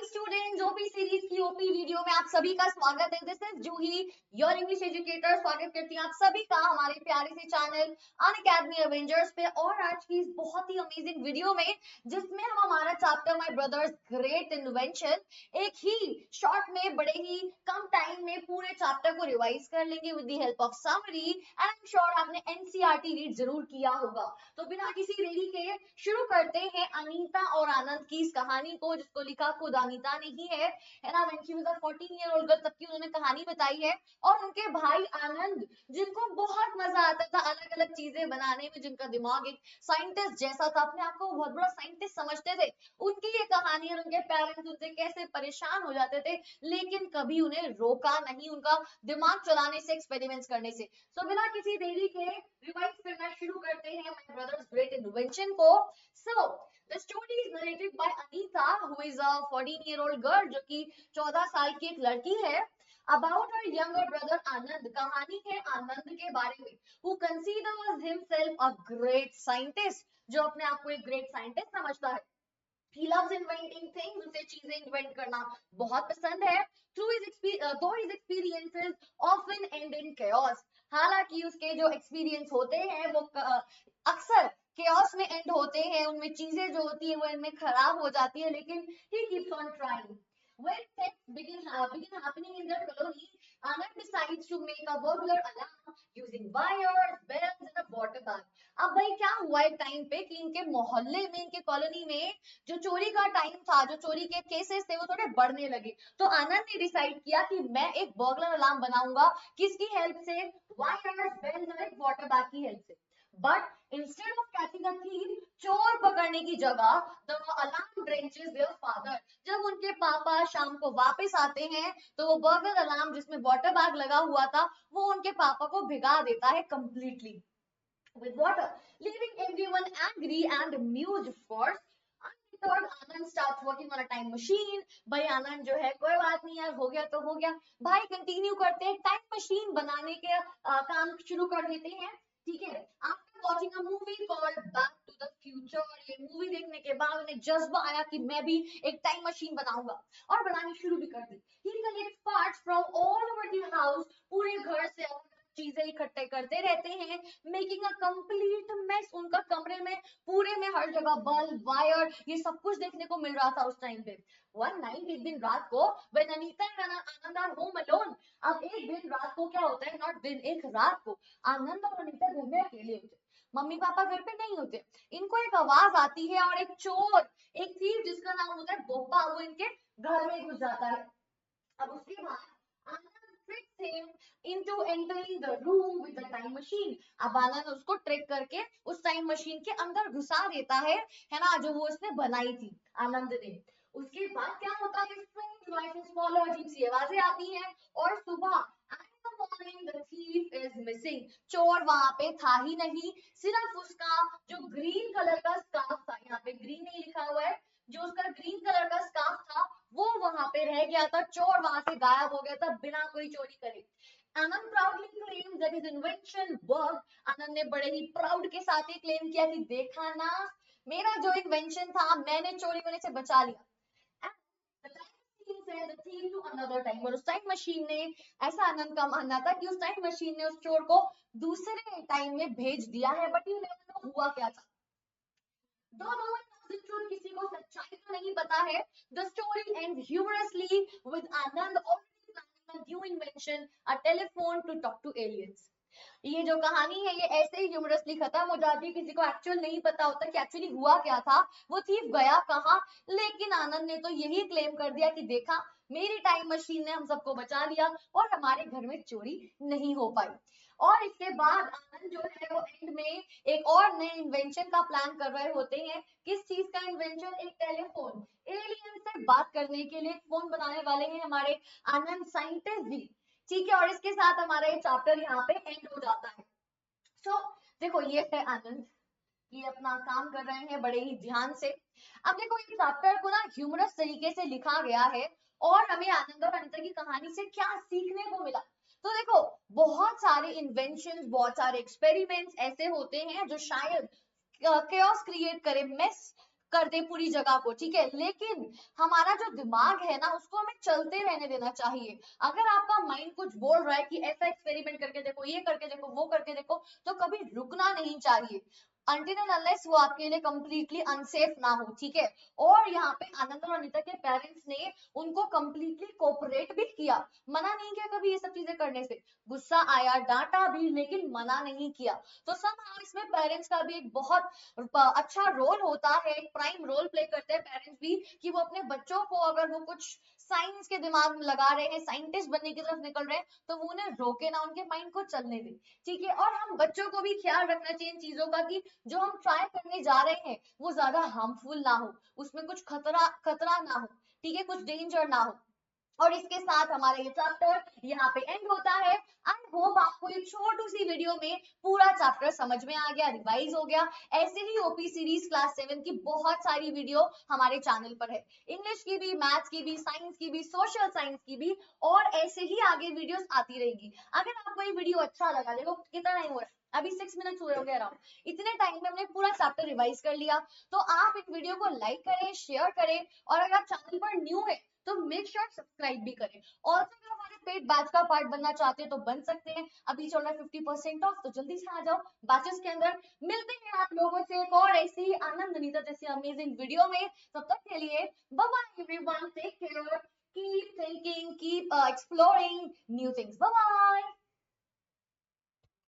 Hi students, OP series की OP video में आप सभी का स्वागत है। This is Juhi, your English educator. स्वागत करती हूँ आप सभी का हमारे प्यारे से चैनल अनअकैडमी एवेंजर्स पे। और आज की इस बहुत ही अमेजिंग वीडियो में जिसमें हम हमारा chapter my brothers great invention एक ही शॉर्ट में बड़े ही कम टाइम में पूरे चैप्टर को रिवाइज कर लेंगे with the help of summary. And I am sure आपने एनसीईआरटी रीड जरूर किया होगा। तो बिना किसी देरी के शुरू करते हैं अनीता और आनंद की इस कहानी को, जिसको लिखा खुद अनीता ने ही है ना। When she was a 14-year-old girl तब की उन्होंने कहानी बताई है। और उनके भाई आनंद, जिनको बहुत मजा आता था अलग अलग चीजें बनाने में, जिनका दिमाग एक साइंटिस्ट जैसा था, अपने आप को बहुत बड़ा साइंटिस्ट समझते थे, उनकी ये कहानी। और उनके पेरेंट्स उनसे कैसे परेशान हो जाते थे लेकिन कभी उन्हें रोका नहीं उनका दिमाग चलाने से, एक्सपेरिमेंट्स करने से। सो बिना किसी देरी के रिवाइज करना शुरू करते हैं माय ब्रदर्स ग्रेट इन्वेंशन को। So, the story is narrated by Anita, who is a 14-year-old girl, जो कि 14 साल की एक लड़की है। About her younger brother Anand, कहानी है आनंद के बारे में, who considers himself a great scientist, जो अपने आप को एक great scientist समझता है। He loves inventing things, उसे चीजें इन्वेंट करना बहुत पसंद है। Though his experiences often end in chaos, हालांकि उसके जो एक्सपीरियंस होते हैं वो अक्सर chaos में एंड होते हैं, उनमें चीजें जो होती है वो इनमें खराब हो जाती है, लेकिन he keeps on trying. When things begin happening in their colony, Anand decides to make a burglar alarm using wires, bells and a water bag. अब भाई क्या हुआ एक टाइम पे कि इनके मोहल्ले में, इनके कॉलोनी में जो चोरी का टाइम था, जो चोरी के केसेस थे वो थोड़े बढ़ने लगे। तो आनंद ने डिसाइड किया कि मैं एक बर्गलर अलार्म बनाऊंगा। किसकी हेल्प से? वायर्स, बेल्स और एक वाटर बैग की हेल्प से। But instead of catching a thief, चोर पकड़ने की जगह द अलार्म ड्रेंचेस देयर फादर। जब उनके पापा शाम को वापस आते हैं तो वो बर्गलर अलार्म जिसमें वाटर बैग लगा हुआ था वो उनके पापा को भिगा देता है completely with water, leaving everyone angry and amused. Of course, undeterred, Anand starts working on a time machine. भाई आनंद जो है, कोई बात नहीं यार, हो गया तो हो गया भाई, कंटिन्यू करते हैं, टाइम मशीन बनाने के काम शुरू कर देते हैं। ठीक है। After watching a movie called back to the future, ये मूवी देखने के बाद उन्हें जज्बा आया कि मैं भी एक टाइम मशीन बनाऊंगा, और बनानी शुरू भी कर दी। He collects parts from all over the house, पूरे घर से चीजें इकट्ठे करते रहते हैं, मेकिंग अ कंप्लीट मेस। उनका कमरे में पूरे में हर जगह बल्ब, वायर, ये सब कुछ देखने को मिल रहा था उस टाइम पे। वन नाइट, एक दिन रात को, when Anita and Anand are home alone. अब एक दिन रात को क्या होता है, नॉट दिन, एक रात को आनंद और अनीता घर में अकेले होते, मम्मी पापा घर पे नहीं होते। इनको एक आवाज आती है और एक चोर, एक थीव जिसका नाम होता है बोपा, वो इनके घर में घुस जाता है। अब उसके बाद आनंद tricks him into entering the room with the time machine। अब आनंद उसको ट्रिक करके उस टाइम मशीन के अंदर घुसा देता है ना, जो वो उसने बनाई थी आनंद ने। उसके बाद क्या होता है, strange voices follow, अजीब सी आवाजें आती हैं, और सुबह at the morning the thief is missing, चोर वहां पे था ही नहीं, सिर्फ उसका जो ग्रीन कलर का स्कार्फ था, यहाँ पे ग्रीन नहीं लिखा हुआ है, जो उसका ग्रीन कलर का स्कार्फ था वो वहां पे रह गया था, चोर वहां से गायब हो गया था बिना कोई चोरी करे। Anand proudly claims that his invention work. Anand ने बड़े ही प्राउड के साथ ही क्लेम किया कि देखा ना, मेरा जो इन्वेंशन था मैंने चोरी होने से बचा लिया। और उस टाइम मशीन ने, ऐसा आनंद का मानना था कि उस टाइम मशीन ने उस चोर को दूसरे टाइम में भेज दिया है, बट यू नेवर नो हुआ क्या था। दोनों किसी को सच्चाई तो नहीं पता है। The story ends humorously with Anand already planning a new invention, a telephone to talk to aliens. ये जो कहानी है ये ऐसे ही ह्यूमरसली खत्म हो जाती है, किसी को एक्चुअल नहीं पता होता कि एक्चुअली हुआ क्या था, वो थीफ गया कहाँ। लेकिन आनंद ने तो यही क्लेम कर दिया कि देखा, मेरी टाइम मशीन ने हम सबको बचा लिया और हमारे घर में चोरी नहीं हो पाई। और इसके बाद आनंद जो है वो एंड में एक और नए इन्वेंशन का प्लान कर रहे होते हैं। किस चीज का इन्वेंशन? एक टेलीफोन। एलियन से बात करने के लिए फोन बनाने वाले हैं हमारे आनंद साइंटिस्ट भी। ठीक है, और इसके साथ हमारा ये चैप्टर यहाँ पे एंड हो जाता है। सो देखो, ये है आनंद, ये अपना काम कर रहे हैं बड़े ही ध्यान से। अब देखो, इस चैप्टर को ना ह्यूमरस तरीके से लिखा गया है, और हमें आनंद और अनीता की कहानी से क्या सीखने को मिला। तो देखो, बहुत सारे इन्वेंशंस, बहुत सारे एक्सपेरिमेंट्स ऐसे होते हैं जो शायद chaos क्रिएट करे, मेस कर दे पूरी जगह को, ठीक है, लेकिन हमारा जो दिमाग है ना उसको हमें चलते रहने देना चाहिए। अगर आपका माइंड कुछ बोल रहा है कि ऐसा एक्सपेरिमेंट करके देखो, ये करके देखो, वो करके देखो, तो कभी रुकना नहीं चाहिए until and unless वो आपके लिए completely unsafe ना हो, ठीक है। और यहाँ पे आनंद और अनीता के पेरेंट्स ने उनको completely cooperate भी किया, मना नहीं किया कभी ये सब चीजें करने से, गुस्सा आया, डांटा भी, लेकिन मना नहीं किया। तो somehow इसमें पेरेंट्स का भी एक बहुत अच्छा रोल होता है, एक प्राइम रोल प्ले करते हैं पेरेंट्स भी, कि वो अपने बच्चों को अगर वो कुछ साइंस के दिमाग में लगा रहे हैं, साइंटिस्ट बनने की तरफ निकल रहे हैं, तो वो उन्हें रोके ना, उनके माइंड को चलने दे, ठीक है। और हम बच्चों को भी ख्याल रखना चाहिए इन चीजों का कि जो हम ट्राई करने जा रहे हैं वो ज्यादा हार्मफुल ना हो, उसमें कुछ खतरा खतरा ना हो, ठीक है, कुछ डेंजर ना हो। और इसके साथ हमारा ये चैप्टर यहाँ पे एंड होता है। आई होप आपको ये छोटी सी वीडियो में पूरा चैप्टर समझ में आ गया, रिवाइज हो गया। ऐसे ही ओपी सीरीज क्लास 7 की बहुत सारी वीडियो हमारे चैनल पर है, इंग्लिश की भी, मैथ्स की भी, साइंस की भी, सोशल साइंस की भी, और ऐसे ही आगे वीडियोस आती रहेगी। अगर आपको ये वीडियो अच्छा लगा, देखो कितना टाइम हो रहा है, अभी 6 मिनट्स हुए होंगे अराउंड, इतने टाइम में हमने पूरा चैप्टर रिवाइज कर लिया। तो आप इस वीडियो को लाइक करें, शेयर करें, और अगर आप चैनल पर न्यू है तो मेक श्योर सब्सक्राइब भी करें। और अगर हमारे पेड बैच का पार्ट बनना चाहते हैं तो बन सकते हैं, अभी चल रहा है 50% ऑफ, तो जल्दी से आ जाओ बैचेस के अंदर। मिलते हैं आप लोगों से एक और ऐसे ही आनंद नीता जैसे अमेजिंग वीडियो में। तब तक के लिए bye bye everyone, take care, keep thinking, keep exploring new things, bye bye.